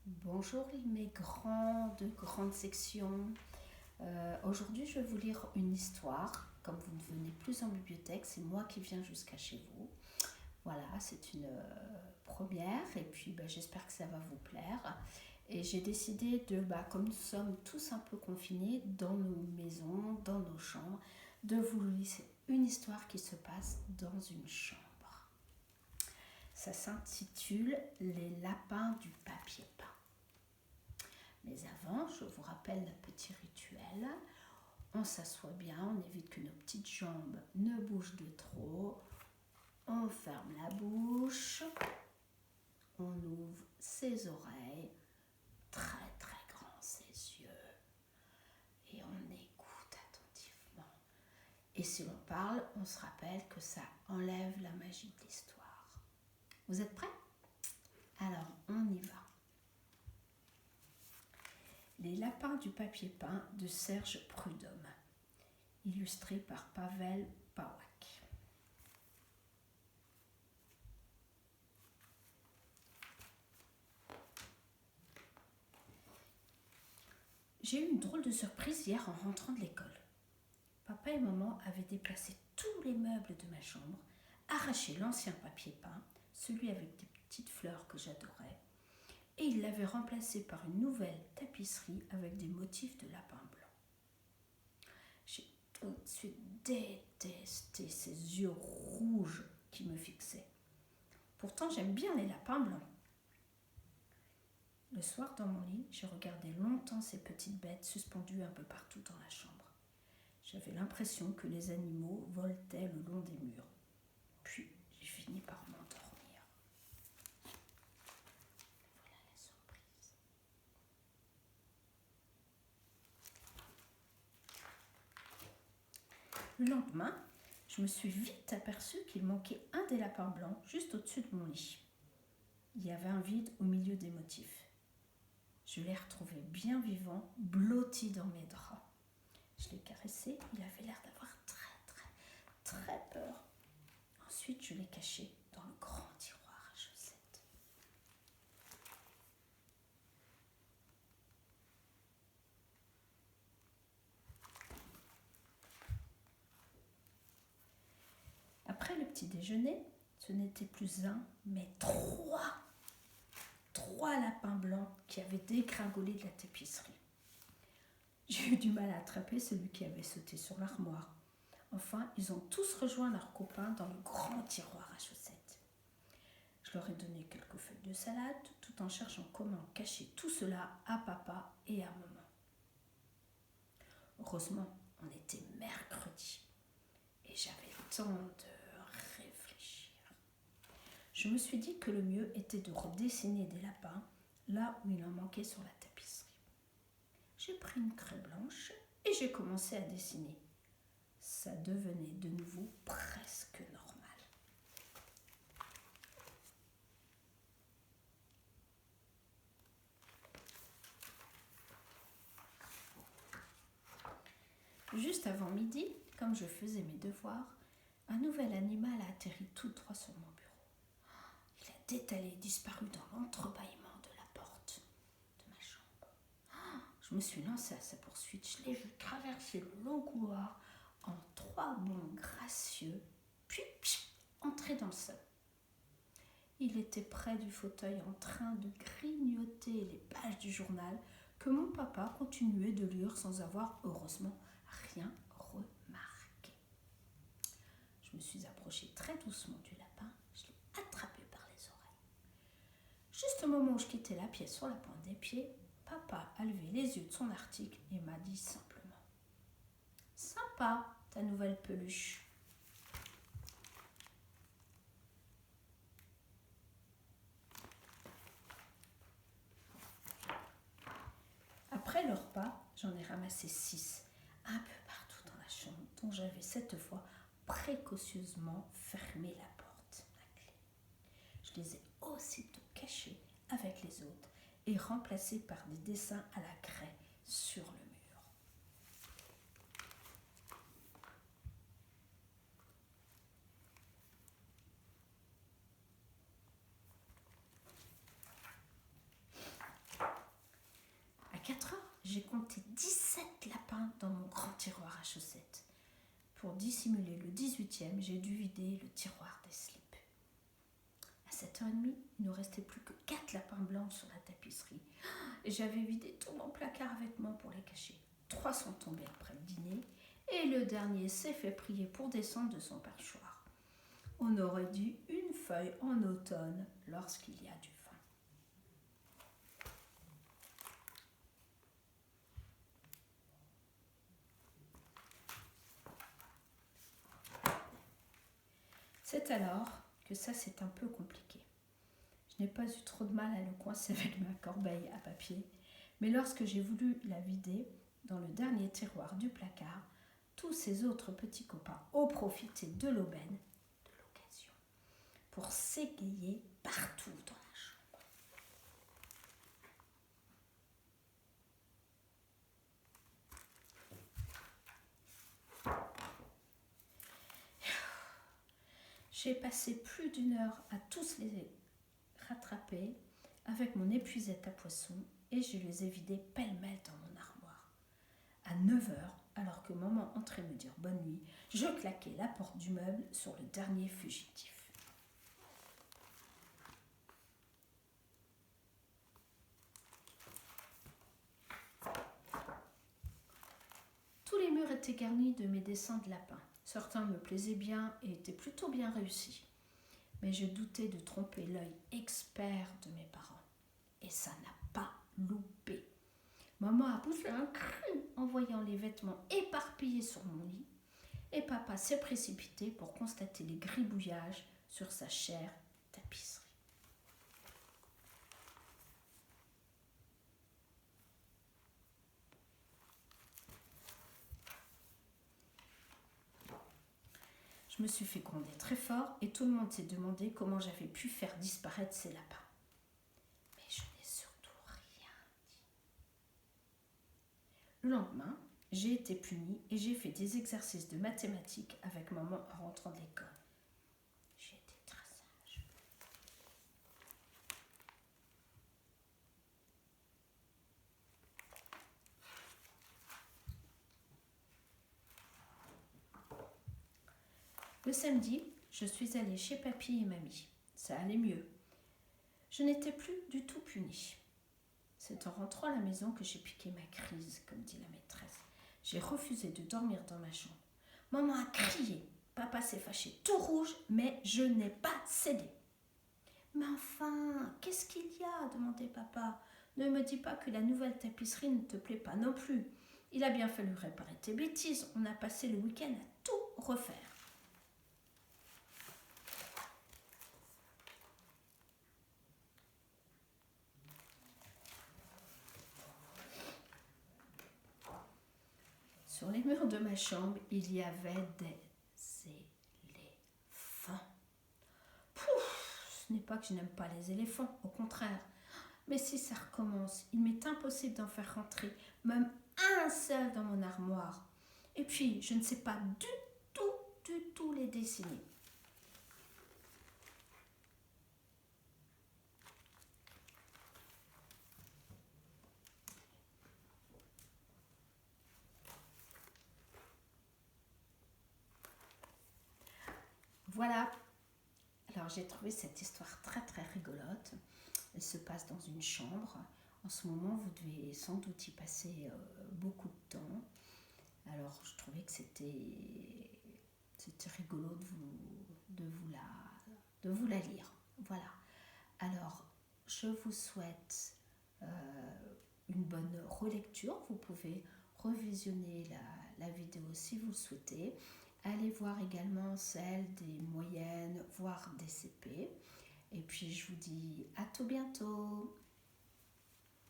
Bonjour mes grandes sections. Aujourd'hui, je vais vous lire une histoire. Comme vous ne venez plus en bibliothèque, c'est moi qui viens jusqu'à chez vous. Voilà, c'est une première et puis j'espère que ça va vous plaire. Et j'ai décidé comme nous sommes tous un peu confinés dans nos maisons, dans nos chambres, de vous lire une histoire qui se passe dans une chambre. Ça s'intitule Les lapins du papier peint. Mais avant, je vous rappelle notre petit rituel. On s'assoit bien, on évite que nos petites jambes ne bougent de trop. On ferme la bouche. On ouvre ses oreilles, très très grands ses yeux. Et on écoute attentivement. Et si l'on parle, on se rappelle que ça enlève la magie de l'histoire. Vous êtes prêts? Alors, on y va. Les lapins du papier peint de Serge Prudhomme, illustré par Pavel Pawak. J'ai eu une drôle de surprise hier en rentrant de l'école. Papa et maman avaient déplacé tous les meubles de ma chambre, arraché l'ancien papier peint, celui avec des petites fleurs que j'adorais, et ils l'avaient remplacé par une nouvelle tapisserie avec des motifs de lapin blanc. J'ai tout de suite détesté ces yeux rouges qui me fixaient. Pourtant, j'aime bien les lapins blancs. Le soir, dans mon lit, j'ai regardé longtemps ces petites bêtes suspendues un peu partout dans la chambre. J'avais l'impression que les animaux voletaient le long des murs. Puis, j'ai fini par m'endormir. Voilà la surprise. Le lendemain, je me suis vite aperçue qu'il manquait un des lapins blancs juste au-dessus de mon lit. Il y avait un vide au milieu des motifs. Je l'ai retrouvé bien vivant, blotti dans mes draps. Je l'ai caressé, il avait l'air d'avoir très peur. Ensuite, je l'ai caché dans le grand tiroir à chaussettes. Après le petit déjeuner, ce n'était plus un, mais trois lapins blancs qui avaient dégringolé de la tapisserie. J'ai eu du mal à attraper celui qui avait sauté sur l'armoire. Enfin, ils ont tous rejoint leurs copains dans le grand tiroir à chaussettes. Je leur ai donné quelques feuilles de salade, tout en cherchant comment cacher tout cela à papa et à maman. Heureusement, on était mercredi et j'avais le temps de réfléchir. Je me suis dit que le mieux était de redessiner des lapins là où il en manquait sur la tapisserie. J'ai pris une craie blanche et j'ai commencé à dessiner. Ça devenait de nouveau presque normal. Juste avant midi, comme je faisais mes devoirs, un nouvel animal a atterri tout droit sur mon bureau. Il a détalé et disparu dans l'entrebâillement de la porte de ma chambre. Je me suis lancée à sa poursuite. Je l'ai vu traverser le long couloir en 3 bonds gracieux, puis entrer dans le salon. Il était près du fauteuil en train de grignoter les pages du journal que mon papa continuait de lire sans avoir, heureusement, rien remarqué. Je me suis approchée très doucement du lapin, je l'ai attrapé par les oreilles. Juste au moment où je quittais la pièce sur la pointe des pieds, papa a levé les yeux de son article et m'a dit simplement « Sympa, ta nouvelle peluche !» Après le repas, j'en ai ramassé 6, un peu partout dans la chambre, dont j'avais cette fois précautionneusement fermé la porte à clé. Je les ai aussitôt cachés avec les autres et remplacés par des dessins à la craie sur le mur. pour dissimuler le 18e, j'ai dû vider le tiroir des slips. À 7h30, il ne restait plus que 4 lapins blancs sur la tapisserie. Et j'avais vidé tout mon placard à vêtements pour les cacher. 3 sont tombés après le dîner et le dernier s'est fait prier pour descendre de son perchoir. On aurait dit une feuille en automne lorsqu'il y a du vent. C'est alors que ça c'est un peu compliqué. Je n'ai pas eu trop de mal à le coincer avec ma corbeille à papier, mais lorsque j'ai voulu la vider dans le dernier tiroir du placard, tous ses autres petits copains ont profité de l'aubaine, de l'occasion, pour s'égayer partout dans la chambre. J'ai passé plus d'1 heure à tous les rattraper avec mon épuisette à poisson et je les ai vidés pêle-mêle dans mon armoire. À 9h, alors que maman entrait me dire bonne nuit, je claquai la porte du meuble sur le dernier fugitif. Tous les murs étaient garnis de mes dessins de lapins. Certains me plaisaient bien et étaient plutôt bien réussis. Mais je doutais de tromper l'œil expert de mes parents. Et ça n'a pas loupé. Maman a poussé un cri en voyant les vêtements éparpillés sur mon lit. Et papa s'est précipité pour constater les gribouillages sur sa chère tapisserie. Je me suis fait gronder très fort et tout le monde s'est demandé comment j'avais pu faire disparaître ces lapins. Mais je n'ai surtout rien dit. Le lendemain, j'ai été punie et j'ai fait des exercices de mathématiques avec maman en rentrant de l'école. J'ai été très sage. Le samedi, je suis allée chez papy et mamie. Ça allait mieux. Je n'étais plus du tout punie. C'est en rentrant à la maison que j'ai piqué ma crise, comme dit la maîtresse. J'ai refusé de dormir dans ma chambre. Maman a crié. Papa s'est fâché tout rouge, mais je n'ai pas cédé. Mais enfin, qu'est-ce qu'il y a demandait papa. Ne me dis pas que la nouvelle tapisserie ne te plaît pas non plus. Il a bien fallu réparer tes bêtises. On a passé le week-end à tout refaire. Sur les murs de ma chambre, il y avait des éléphants. Pouf, ce n'est pas que je n'aime pas les éléphants, au contraire. Mais si ça recommence, il m'est impossible d'en faire rentrer même un seul dans mon armoire. Et puis, je ne sais pas du tout les dessiner. Voilà. Alors, j'ai trouvé cette histoire très très rigolote. Elle se passe dans une chambre. En ce moment, vous devez sans doute y passer beaucoup de temps. Alors, je trouvais que c'était rigolo de vous la lire. Voilà. Alors, je vous souhaite une bonne relecture. Vous pouvez revisionner la vidéo si vous le souhaitez. Allez voir également celle des moyennes, voire des CP. Et puis, je vous dis à tout bientôt.